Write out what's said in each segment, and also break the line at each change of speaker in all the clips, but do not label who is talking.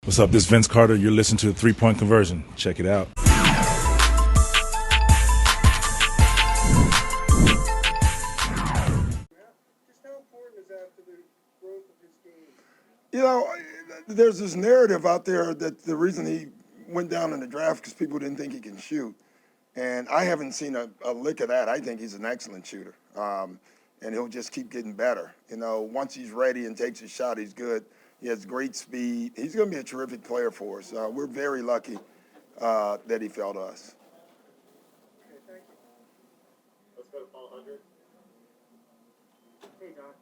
What's up? This is Vince Carter. You're listening to 3 Point Conversion. Check it out.
Just how important is that to the growth of his game?
You know, there's this narrative out there that the reason he went down in the draft because people didn't think he can shoot. And I haven't seen a lick of that. I think he's an excellent shooter. And he'll just keep getting better. You know, once he's ready and takes his shot, he's good. He has great speed. He's going to be a terrific player for us. We're very lucky that he fell to us.
Okay, thank you.
Let's go to Paul Hundred.
Hey, Doc.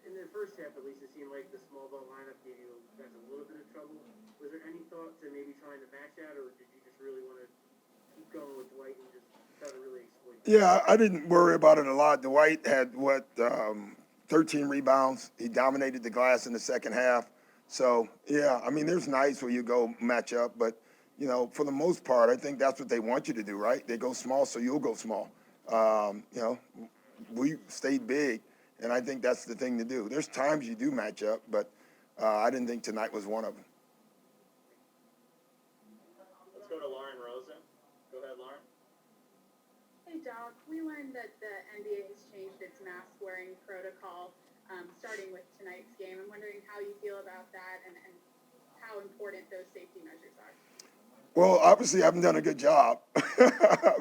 In the first half, at least, it seemed like the small ball lineup gave you guys a little bit of trouble. Was there any thought to maybe trying to match that, or did you just really want to keep going with Dwight and just try to really exploit that?
Yeah, I didn't worry about it a lot. Dwight had, 13 rebounds. He dominated the glass in the second half. So, yeah, I mean, there's nights where you go match up, but, you know, for the most part, I think that's what they want you to do, right? They go small, so you'll go small. We stayed big, and I think that's the thing to do. There's times you do match up, but I didn't think tonight was one of them.
Let's go to Lauren Rosen. Go ahead, Lauren.
Hey, Doc. We learned that the NBA has changed its mask-wearing protocol starting with tonight's game. I'm wondering how you feel about that and how important those safety measures are.
Well, obviously, I haven't done a good job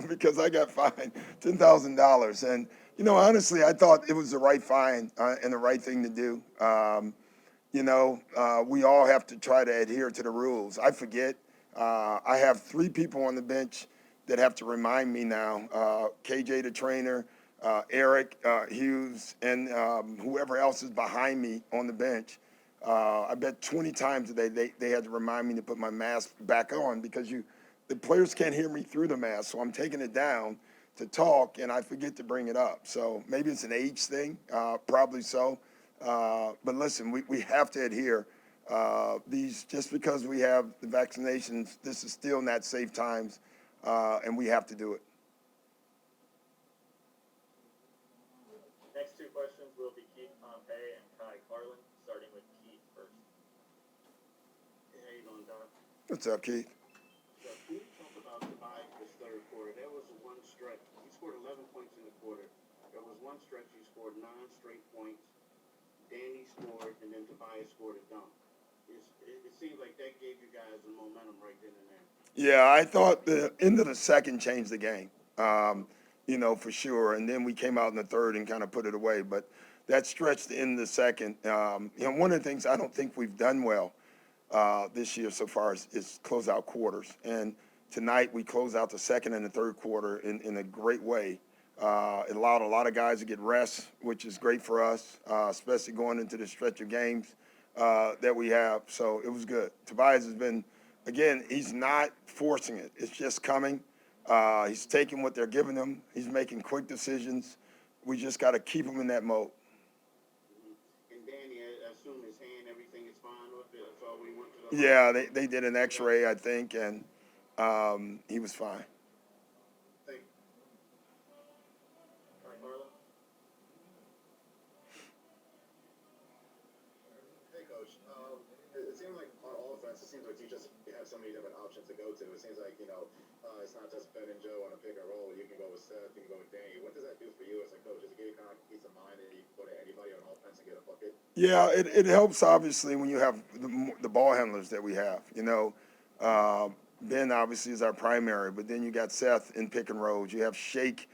because I got fined $10,000. And, you know, honestly, I thought it was the right fine and the right thing to do. We all have to try to adhere to the rules. I forget. I have 3 people on the bench that have to remind me now, KJ the trainer, Eric Hughes, and whoever else is behind me on the bench. I bet 20 times today they had to remind me to put my mask back on because the players can't hear me through the mask, so I'm taking it down to talk, and I forget to bring it up. So maybe it's an age thing, probably so. But listen, we have to adhere. Just because we have the vaccinations, this is still not safe times, and we have to do it.
Next 2 questions will be Keith Pompey and Kai Carlin, starting with Keith first.
Hey, how you doing, Doc?
What's up, Keith?
So, can you talk about Tobias this third quarter? There was one stretch. He scored 11 points in the quarter. There was one stretch he scored 9 straight points. Danny scored, and then Tobias scored a dunk. It seems like that gave you guys the momentum right then and there.
Yeah, I thought the end of the second changed the game, for sure. And then we came out in the third and kind of put it away. But that stretch the end of the second, one of the things I don't think we've done well this year so far is close out quarters. And tonight we closed out the second and the third quarter in a great way. It allowed a lot of guys to get rest, which is great for us, especially going into the stretch of games that we have. So it was good. Tobias has been, again, he's not forcing it. It's just coming. He's taking what they're giving him. He's making quick decisions. We just got to keep him in that mode.
And Danny, I assume his hand, everything is fine with it. That's all we went to.
Yeah, they did an X-ray, I think, and he was fine.
Thank you.
Kai Carlin.
Hey, Coach. It seems like on offense, it seems like you just have so many different options to go to. It seems like, it's not just Ben and Joe on a pick and roll. You can go with Seth, you can go with Danny. What does that do for you as a coach? Does it give you kind of peace of mind that you can go to anybody on offense and get a bucket?
Yeah, it helps, obviously, when you have the ball handlers that we have. Ben, obviously, is our primary, but then you got Seth in pick and rolls. You have Shake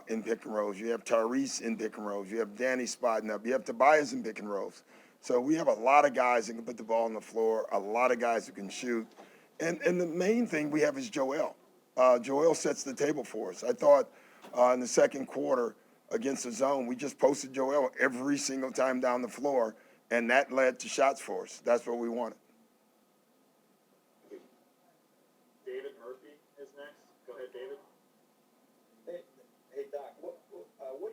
in pick and rolls. You have Tyrese in pick and rolls. You have Danny spotting up. You have Tobias in pick and rolls. So we have a lot of guys that can put the ball on the floor, a lot of guys who can shoot. And the main thing we have is Joel. Joel sets the table for us. I thought in the second quarter against the zone, we just posted Joel every single time down the floor, and that led to shots for us. That's what we wanted.
David Murphy is next. Go ahead, David.
Hey, Doc, what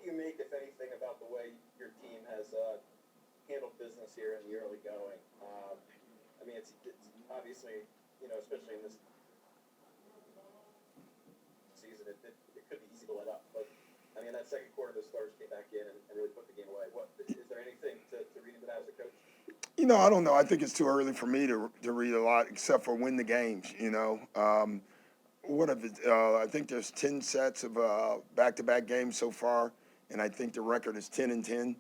do you make, if anything, about the way your team has handled business here in the early going? It's obviously, especially in this season, it could be easy to let up. But, that second quarter, the Stars came back in and really put the game away. Is there anything to read into that as a coach?
I don't know. I think it's too early for me to read a lot, except for win the games. What if it? I think there's 10 sets of back-to-back games so far, and I think the record is 10-10.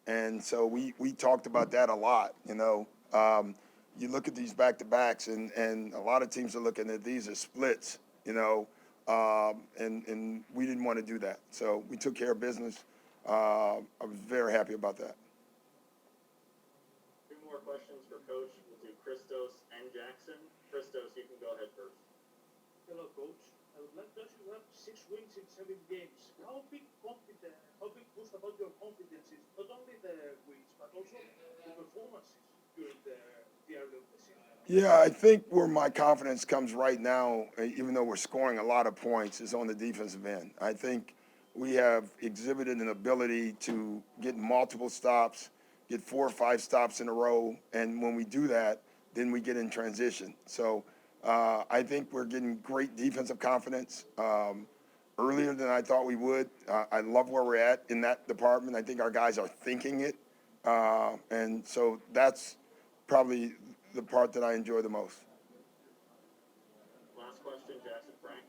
And so we talked about that a lot. You look at these back-to-backs, and a lot of teams are looking at these as splits. And we didn't want to do that, so we took care of business. I was very happy about that.
Two more questions for Coach. We'll do Christos and Jackson. Christos, you can go ahead first.
Hello, Coach. I would like to ask you, have 6 wins in 7 games. How big boost about your confidence is not only the wins, but also the performances during the early of the season?
Yeah, I think where my confidence comes right now, even though we're scoring a lot of points, is on the defensive end. I think we have exhibited an ability to get multiple stops, get 4 or 5 stops in a row, and when we do that, then we get in transition. So I think we're getting great defensive confidence earlier than I thought we would. I love where we're at in that department. I think our guys are thinking it, and so that's probably the part that I enjoy the most.
Last question, Jackson Frank.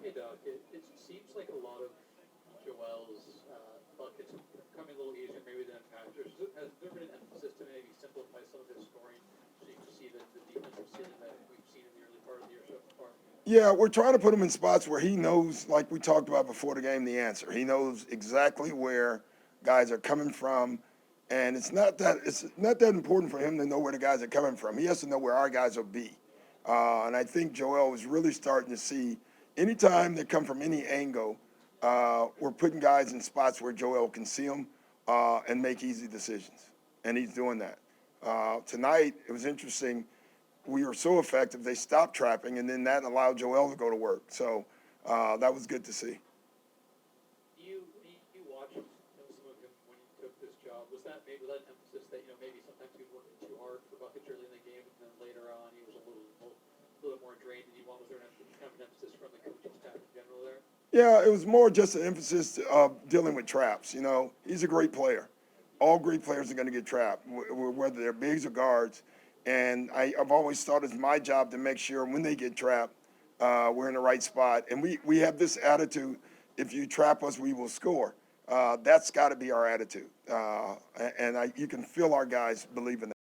Hey, Doc. It seems like a lot of Joel's buckets are coming a little easier maybe than in past years. Has there been an emphasis to maybe simplify some of his scoring so you can see the defensive ceiling that we've seen in the early part of the year so far?
Yeah, we're trying to put him in spots where he knows, like we talked about before the game, the answer. He knows exactly where guys are coming from, and it's not that important for him to know where the guys are coming from. He has to know where our guys will be. And I think Joel is really starting to see anytime they come from any angle, we're putting guys in spots where Joel can see them and make easy decisions, and he's doing that. Tonight, it was interesting. We were so effective, they stopped trapping, and then that allowed Joel to go to work. So that was good to see.
You watched some of him when he took this job. Was that an emphasis that maybe sometimes he was working too hard for buckets early in the game, and then later on he was a little more drained? And was there kind of an emphasis from the coaching staff in general there?
Yeah, it was more just an emphasis of dealing with traps. He's a great player. All great players are going to get trapped, whether they're bigs or guards. And I've always thought it's my job to make sure when they get trapped, we're in the right spot. And we have this attitude, if you trap us, we will score. That's got to be our attitude. And you can feel our guys believe in that.